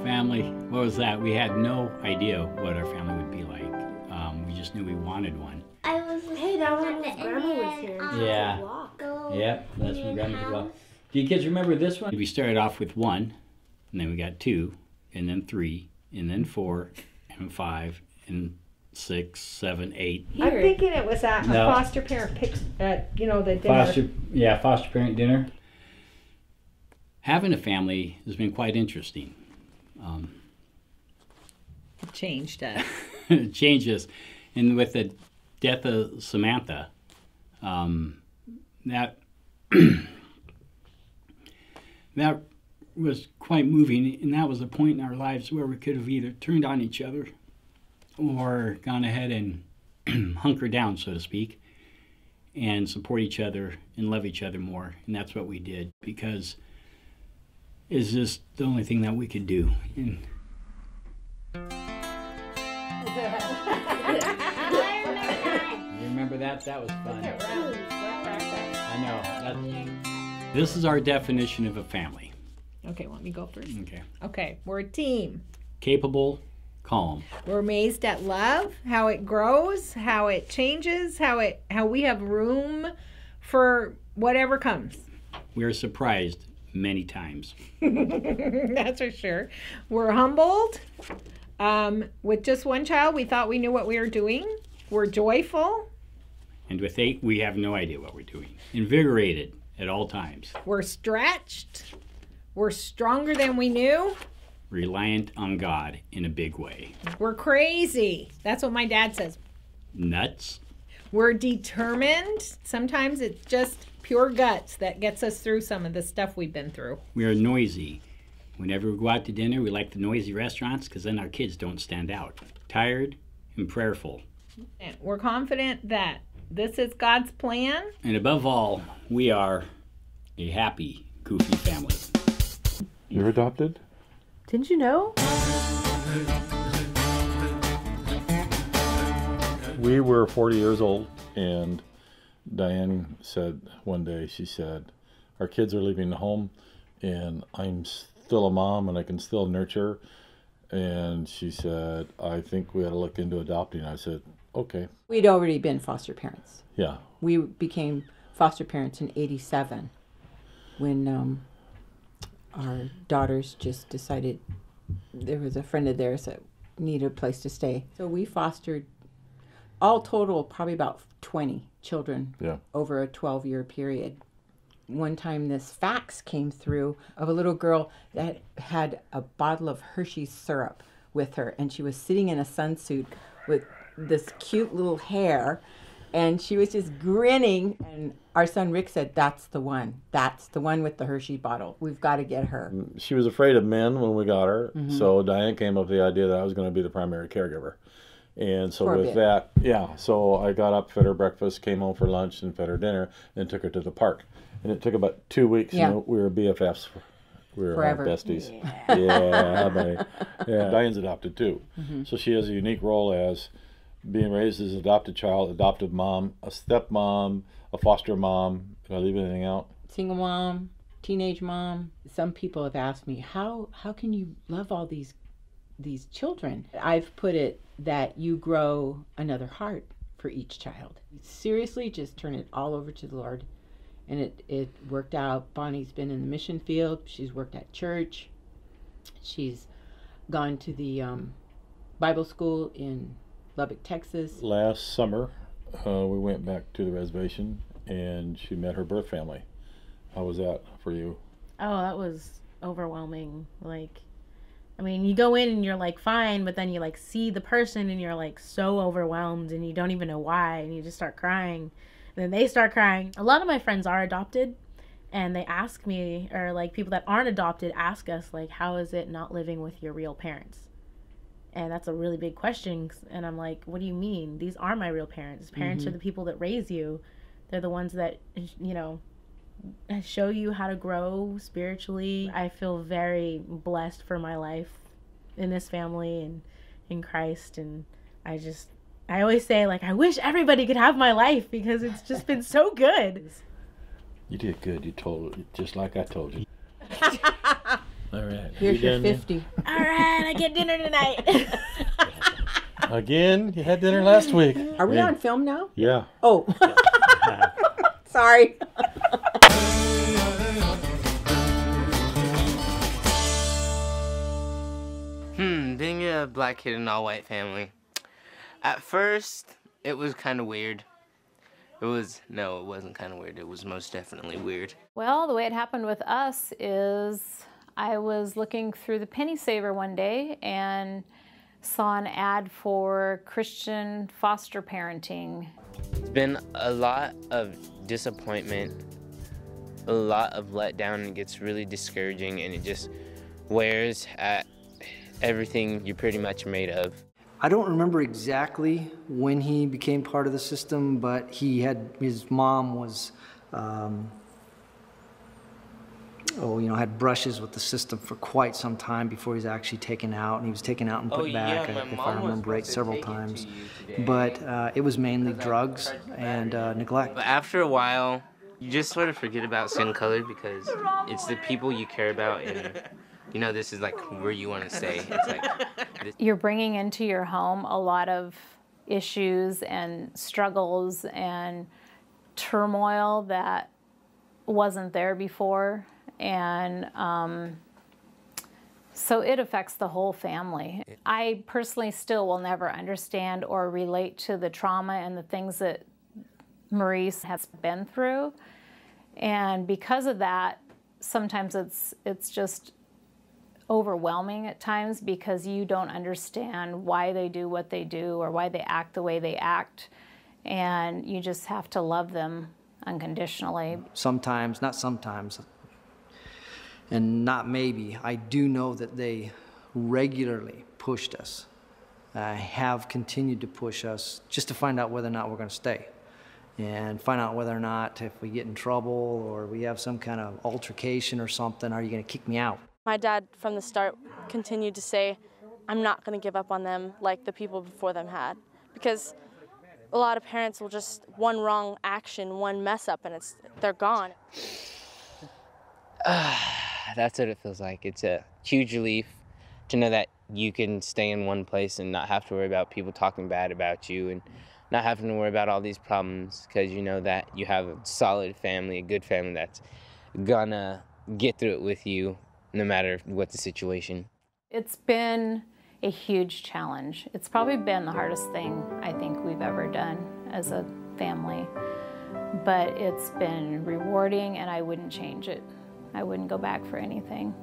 Family, what was that? We had no idea what our family would be like. We just knew we wanted one. Hey, that one was Grandma was here. Yeah. Yep, that's when Grandma could walk. Do you kids remember this one? We started off with 1, and then we got 2, and then 3, and then 4, and 5, and 6, 7, 8. I'm thinking it was at a foster parent the dinner. Foster parent dinner. Having a family has been quite interesting. It changed us. It changes. And with the death of Samantha, that that was quite moving, and that was a point in our lives where we could have either turned on each other or gone ahead and hunker down, so to speak, and support each other and love each other more. And that's what we did, because it's just the only thing that we could do. And you remember that? That was fun. I know. This is our definition of a family. Okay, want me to go first? Okay. Okay, we're a team. Capable, calm. We're amazed at love, how it grows, how it changes, how we have room for whatever comes. We are surprised many times. That's for sure. We're humbled. With just one child, we thought we knew what we were doing. We're joyful. And with 8, we have no idea what we're doing. Invigorated at all times. We're stretched. We're stronger than we knew. Reliant on God in a big way. We're crazy. That's what my dad says. Nuts. We're determined. Sometimes it's just pure guts that gets us through some of the stuff we've been through. We are noisy. Whenever we go out to dinner, we like the noisy restaurants because then our kids don't stand out. Tired and prayerful. And we're confident that this is God's plan. And above all, we are a happy, goofy family. You're adopted? Didn't you know? We were 40 years old, and Diane said one day, she said, our kids are leaving the home, and I'm still a mom, and I can still nurture. And she said, I think we ought to look into adopting. I said, okay. We'd already been foster parents. Yeah. We became foster parents in '87 when our daughters just decided there was a friend of theirs that needed a place to stay. So we fostered, all total, probably about 20 children over a 12-year period. One time this fax came through of a little girl that had a bottle of Hershey's syrup with her, and she was sitting in a sunsuit with this cute little hair, and she was just grinning. And our son Rick said, that's the one with the Hershey bottle. We've got to get her. She was afraid of men when we got her, so Diane came up with the idea that I was going to be the primary caregiver. And so with that, so I got up, fed her breakfast, came home for lunch, and fed her dinner, and took her to the park. And it took about 2 weeks, and we were BFFs. We were forever. Besties. Yeah, buddy. Yeah. Diane's adopted too. So she has a unique role as being raised as an adopted child, adoptive mom, a stepmom, a foster mom. Did I leave anything out? Single mom, teenage mom. Some people have asked me, how can you love all these children? I've put it that you grow another heart for each child. Seriously, just turn it all over to the Lord. And it worked out. Bonnie's been in the mission field. She's worked at church. She's gone to the Bible school in Lubbock, Texas. Last summer, we went back to the reservation, and she met her birth family. How was that for you? Oh, that was overwhelming. Like, I mean, you go in and you're like fine, but then you like see the person and you're like so overwhelmed and you don't even know why, and you just start crying. And then they start crying. A lot of my friends are adopted, and they ask me, or like people that aren't adopted ask us, like, how is it not living with your real parents? And that's a really big question. And I'm like, what do you mean? These are my real parents. Parents are the people that raise you. They're the ones that, you know, show you how to grow spiritually. I feel very blessed for my life in this family and in Christ. And I always say, like, I wish everybody could have my life because it's just been so good. You did good. You told, just like I told you. All right. Here's You your done yet? 50. All right, I get dinner tonight. Again? You had dinner last week. Are we Hey. on film now? Yeah. Oh. Sorry. Being a black kid in an all-white family. At first, it was kind of weird. It wasn't kind of weird. It was most definitely weird. Well, the way it happened with us is I was looking through the Penny Saver one day and saw an ad for Christian foster parenting. It's been a lot of disappointment, a lot of letdown, and it gets really discouraging, and it just wears at everything you're pretty much made of. I don't remember exactly when he became part of the system, but his mom was, had brushes with the system for quite some time before he was actually taken out, and he was taken out and put back, if I remember right, several times. But it was mainly drugs and neglect. But after a while, you just sort of forget about skin color because it's the people you care about, and you know this is like where you want to stay. It's like You're bringing into your home a lot of issues and struggles and turmoil that wasn't there before, and so it affects the whole family. I personally still will never understand or relate to the trauma and the things that Maurice has been through, and because of that, sometimes it's just overwhelming at times because you don't understand why they do what they do or why they act the way they act, and you just have to love them unconditionally. Sometimes, not sometimes, and not maybe, I do know that they regularly pushed us, have continued to push us just to find out whether or not we're going to stay, and find out whether or not if we get in trouble or we have some kind of altercation or something, are you going to kick me out? My dad, from the start, continued to say, I'm not going to give up on them like the people before them had. Because a lot of parents will just, one wrong action, one mess up, and they're gone. that's what it feels like. It's a huge relief to know that you can stay in one place and not have to worry about people talking bad about you and not having to worry about all these problems because you know that you have a solid family, a good family that's gonna get through it with you no matter what the situation. It's been a huge challenge. It's probably been the hardest thing I think we've ever done as a family, but it's been rewarding and I wouldn't change it. I wouldn't go back for anything.